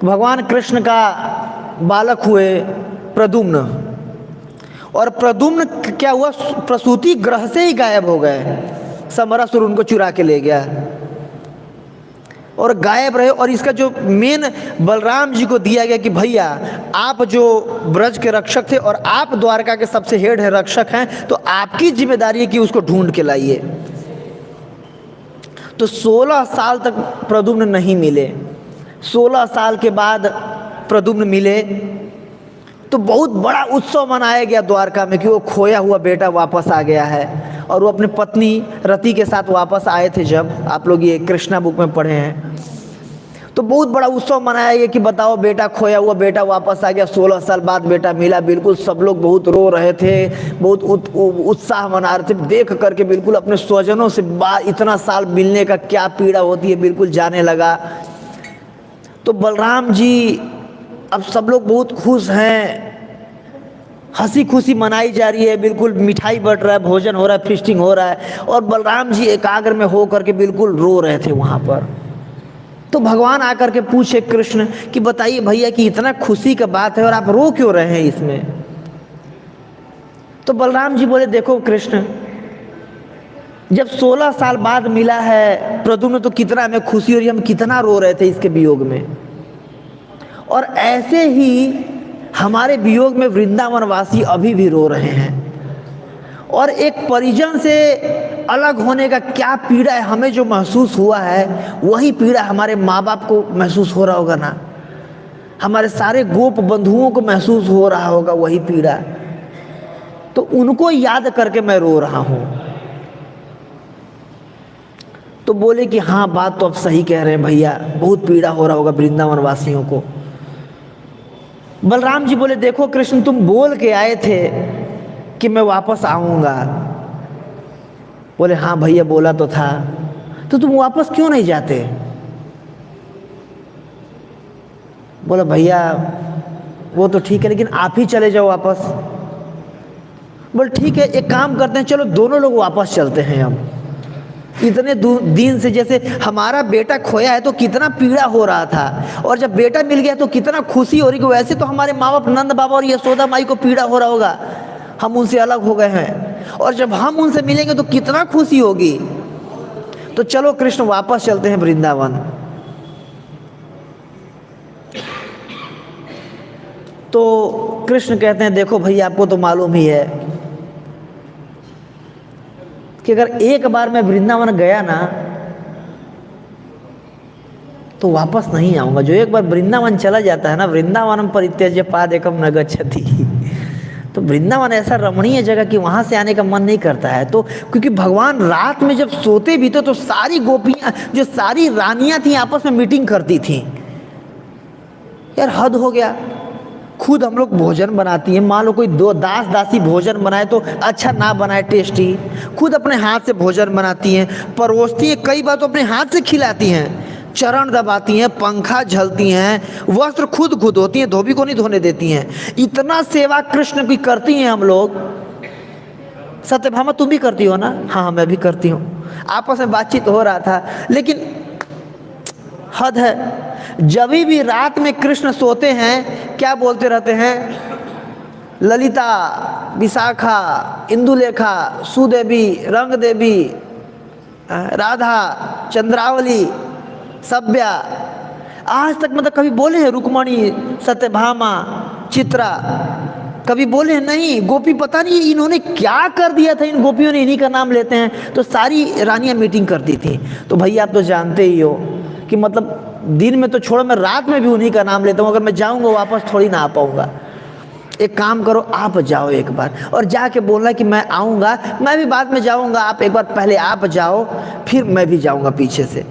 भगवान कृष्ण का बालक हुए प्रद्युम्न, और प्रद्युम्न क्या हुआ, प्रसूति ग्रह से ही गायब हो गए। समरासुर उनको चुरा के ले गया और गायब रहे। और इसका जो मेन बलराम जी को दिया गया कि भैया आप जो ब्रज के रक्षक थे और आप द्वारका के सबसे हेड है, रक्षक हैं, तो आपकी जिम्मेदारी है कि उसको ढूंढ के लाइए। तो 16 साल तक प्रद्युम्न नहीं मिले। 16 साल के बाद प्रद्युम्न मिले तो बहुत बड़ा उत्सव मनाया गया द्वारका में कि वो खोया हुआ बेटा वापस आ गया है। और वो अपनी पत्नी रति के साथ वापस आए थे। जब आप लोग ये कृष्णा बुक में पढ़े हैं तो बहुत बड़ा उत्सव मनाया गया कि बताओ बेटा, खोया हुआ बेटा वापस आ गया, 16 साल बाद बेटा मिला। बिल्कुल सब लोग बहुत रो रहे थे, बहुत उत्साह मना रहे थे, देख करके बिल्कुल अपने स्वजनों से इतना साल मिलने का क्या पीड़ा होती है बिल्कुल जाने लगा। तो बलराम जी, अब सब लोग बहुत खुश हैं, हंसी खुशी मनाई जा रही है, बिल्कुल मिठाई बट रहा है, भोजन हो रहा है, फीस्टिंग हो रहा है, और बलराम जी एकाग्र में हो करके बिल्कुल रो रहे थे वहाँ पर। तो भगवान आकर के पूछे कृष्ण कि बताइए भैया कि इतना खुशी का बात है और आप रो क्यों रहे हैं इसमें। तो बलराम जी बोले देखो कृष्ण, जब 16 साल बाद मिला है प्रद्युम्न तो कितना हमें खुशी हो रही, हम कितना रो रहे थे इसके वियोग में। और ऐसे ही हमारे वियोग में वृंदावन वासी अभी भी रो रहे हैं। और एक परिजन से अलग होने का क्या पीड़ा है हमें जो महसूस हुआ है, वही पीड़ा हमारे माँ बाप को महसूस हो रहा होगा ना, हमारे सारे गोप बंधुओं को महसूस हो रहा होगा वही पीड़ा। तो उनको याद करके मैं रो रहा हूँ। तो बोले कि हाँ बात तो आप सही कह रहे हैं भैया, बहुत पीड़ा हो रहा होगा वृंदावन वासियों को। बलराम जी बोले देखो कृष्ण, तुम बोल के आए थे कि मैं वापस आऊंगा। बोले हाँ भैया बोला तो था, तो तुम वापस क्यों नहीं जाते। बोला भैया वो तो ठीक है, लेकिन आप ही चले जाओ वापस। बोले ठीक है, एक काम करते हैं, चलो दोनों लोग वापस चलते हैं। हम इतने दिन से, जैसे हमारा बेटा खोया है तो कितना पीड़ा हो रहा था, और जब बेटा मिल गया तो कितना खुशी हो रही कि वैसे तो हमारे माँ बाप नंद बाबा और यशोदा माई को पीड़ा हो रहा होगा, हम उनसे अलग हो गए हैं, और जब हम उनसे मिलेंगे तो कितना खुशी होगी। तो चलो कृष्ण वापस चलते हैं वृंदावन। तो कृष्ण कहते हैं देखो भैया आपको तो मालूम ही है कि अगर एक बार मैं वृंदावन गया ना तो वापस नहीं आऊंगा। जो एक बार वृंदावन चला जाता है ना, वृंदावनम परित्यज्य पादेकम न गच्छति। तो वृंदावन ऐसा रमणीय जगह कि वहां से आने का मन नहीं करता है। तो क्योंकि भगवान रात में जब सोते भी थे तो सारी गोपियां, जो सारी रानियां थी, आपस में मीटिंग करती थी। यार हद हो गया, खुद हम लोग भोजन बनाती हैं, मान लो कोई दो दास दासी भोजन बनाए तो अच्छा ना बनाए टेस्टी, खुद अपने हाथ से भोजन बनाती हैं, परोसती हैं, कई बार तो अपने हाथ से खिलाती हैं, चरण दबाती हैं, पंखा झलती हैं, वस्त्र खुद धोती हैं, धोबी को नहीं धोने देती हैं। इतना सेवा कृष्ण की करती हैं हम लोग। सत्यभामा तुम भी करती हो ना। हाँ मैं भी करती हूँ। आपस में बातचीत हो रहा था, लेकिन हद है। जब भी रात में कृष्ण सोते हैं क्या बोलते रहते हैं, ललिता, विशाखा, इंदुलेखा, सुदेवी, रंग देवी, राधा, चंद्रावली, सभ्या। आज तक मतलब कभी बोले हैं रुक्मणी, सत्यभामा, चित्रा, कभी बोले हैं नहीं। गोपी पता नहीं इन्होंने क्या कर दिया था, इन गोपियों ने इन्हीं का नाम लेते हैं। तो सारी रानियां मीटिंग करती थी। तो भैया आप तो जानते ही हो कि मतलब दिन में तो छोड़ो, मैं रात में भी उन्हीं का नाम लेता हूँ। अगर मैं जाऊँगा वापस थोड़ी ना आ पाऊँगा। एक काम करो, आप जाओ एक बार और जाके बोलना कि मैं आऊँगा, मैं भी बाद में जाऊँगा, आप एक बार पहले आप जाओ, फिर मैं भी जाऊँगा पीछे से।